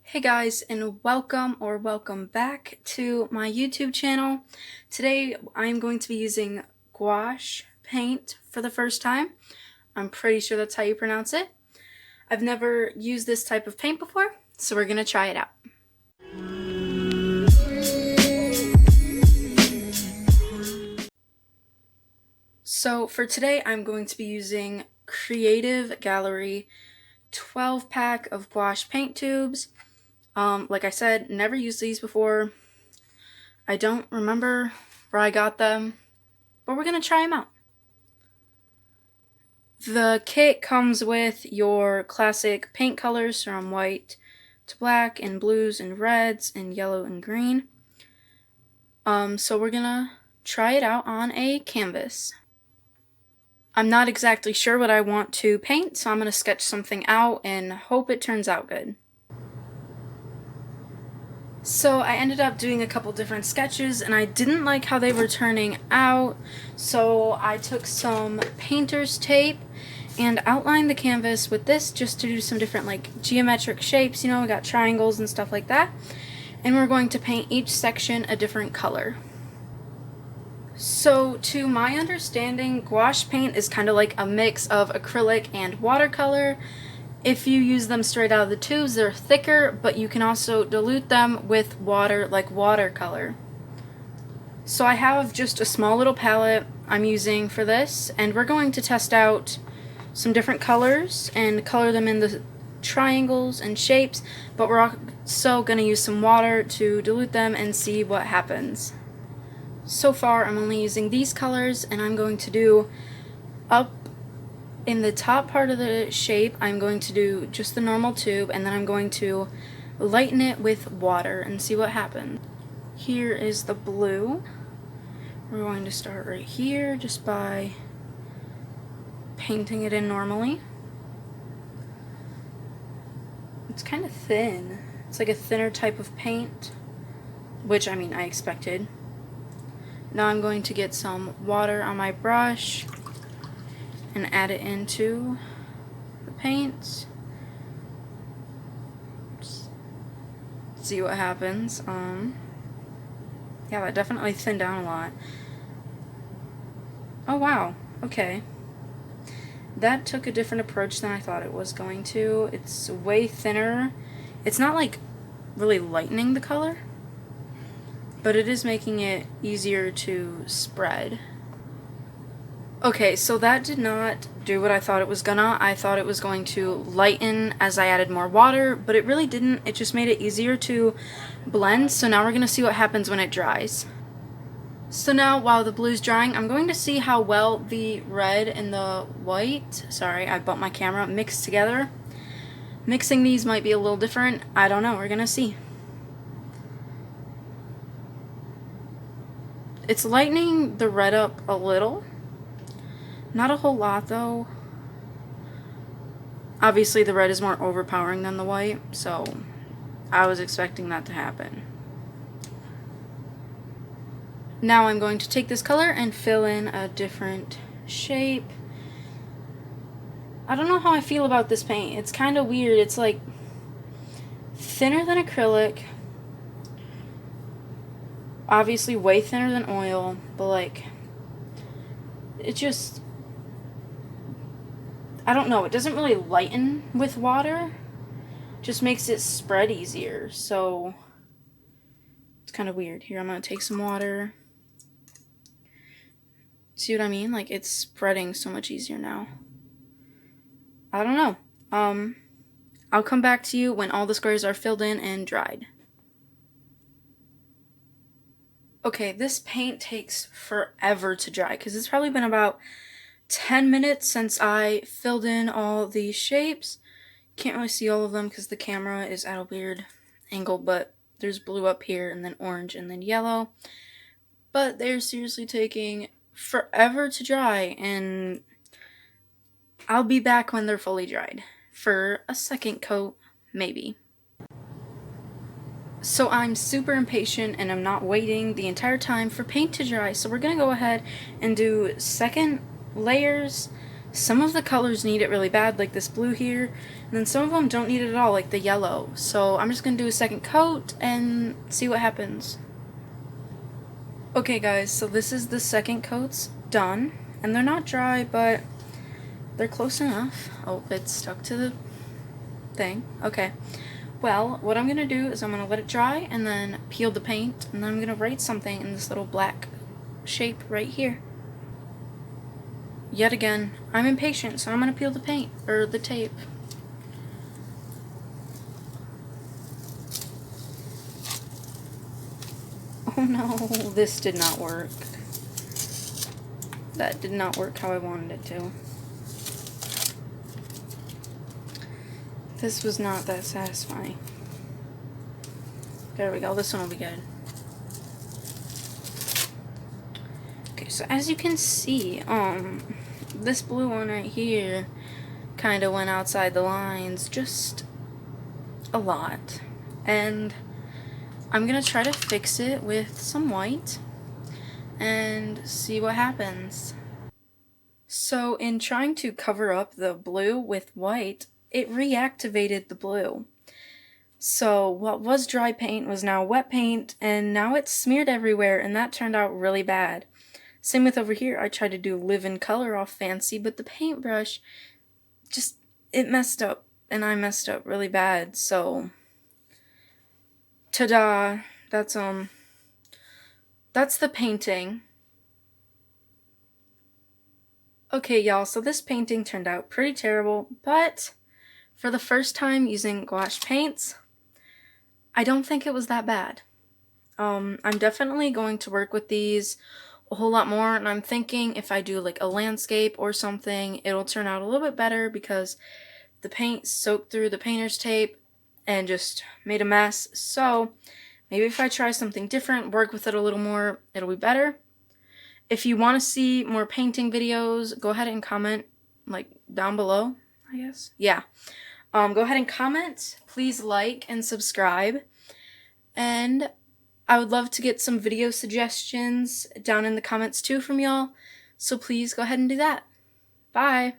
Hey guys, and welcome back to my YouTube channel. Today I'm going to be using gouache paint for the first time. I'm pretty sure that's how you pronounce it. I've never used this type of paint before, so we're gonna try it out. So for today I'm going to be using Creative Gallery 12-pack of gouache paint tubes. Like I said, never used these before. I don't remember where I got them, but we're gonna try them out. The kit comes with your classic paint colors from white to black and blues and reds and yellow and green. So we're gonna try it out on a canvas. I'm not exactly sure what I want to paint, so I'm gonna sketch something out and hope it turns out good. So I ended up doing a couple different sketches and I didn't like how they were turning out, so I took some painter's tape and outlined the canvas with this just to do some different geometric shapes. You know, we got triangles and stuff like that, and we're going to paint each section a different color. So to my understanding, gouache paint is kind of like a mix of acrylic and watercolor. If you use them straight out of the tubes, they're thicker, but you can also dilute them with water like watercolor. So I have just a small little palette I'm using for this, and we're going to test out some different colors and color them in the triangles and shapes, but we're also going to use some water to dilute them and see what happens. So far I'm only using these colors, and I'm going to do up in the top part of the shape, I'm going to do just the normal tube, and then I'm going to lighten it with water and see what happens. Here is the blue. We're going to start right here just by painting it in normally. It's kind of thin. It's like a thinner type of paint, which I expected. Now I'm going to get some water on my brush and add it into the paint. Just see what happens. Yeah, that definitely thinned down a lot. Oh wow, okay. That took a different approach than I thought it was going to. It's way thinner. It's not like really lightening the color, but it is making it easier to spread. Okay, so that did not do what I thought it was gonna. I thought it was going to lighten as I added more water, but it really didn't. It just made it easier to blend, so now we're gonna see what happens when it dries. So now, while the blue's drying, I'm going to see how well the red and the white, sorry, I bumped my camera, mixed together. Mixing these might be a little different. I don't know, we're gonna see. It's lightening the red up a little. Not a whole lot though. Obviously the red is more overpowering than the white, so I was expecting that to happen. Now I'm going to take this color and fill in a different shape. I don't know how I feel about this paint. It's kind of weird. It's like thinner than acrylic. Obviously way thinner than oil, but it just, I don't know, it doesn't really lighten with water, just makes it spread easier, so it's kind of weird. Here, I'm going to take some water. See what I mean? Like, it's spreading so much easier now. I don't know. I'll come back to you when all the squares are filled in and dried. Okay, this paint takes forever to dry because it's probably been about 10 minutes since I filled in all these shapes. Can't really see all of them because the camera is at a weird angle, but there's blue up here and then orange and then yellow. But they're seriously taking forever to dry, and I'll be back when they're fully dried for a second coat, maybe. So I'm super impatient and I'm not waiting the entire time for paint to dry, so we're gonna go ahead and do second layers, Some of the colors need it really bad, like this blue here, and then some of them don't need it at all, like the yellow. So I'm just going to do a second coat and see what happens. Okay guys, so this is the second coat's done, and they're not dry, but they're close enough. Oh, it's stuck to the thing. Okay. Well, what I'm going to do is I'm going to let it dry and then peel the paint, and then I'm going to write something in this little black shape right here. Yet again, I'm impatient, so I'm going to peel the paint, or the tape. Oh no, this did not work. That did not work how I wanted it to. This was not that satisfying. There we go, this one will be good. Okay, so as you can see, this blue one right here kind of went outside the lines just a lot. And I'm gonna try to fix it with some white and see what happens. So in trying to cover up the blue with white, it reactivated the blue. So what was dry paint was now wet paint, and now it's smeared everywhere, and that turned out really bad. Same with over here. I tried to do live-in color all fancy, but the paintbrush just, it messed up, and I messed up really bad. So ta-da, that's the painting. Okay, y'all, so this painting turned out pretty terrible, but for the first time using gouache paints, I don't think it was that bad. I'm definitely going to work with these a whole lot more, and I'm thinking if I do like a landscape or something, it'll turn out a little bit better because the paint soaked through the painter's tape and just made a mess. So maybe if I try something different, work with it a little more, it'll be better. If you want to see more painting videos, go ahead and comment, like, down below, I guess. Yeah. Go ahead and comment. Please like and subscribe. And I would love to get some video suggestions down in the comments too from y'all. So please go ahead and do that. Bye.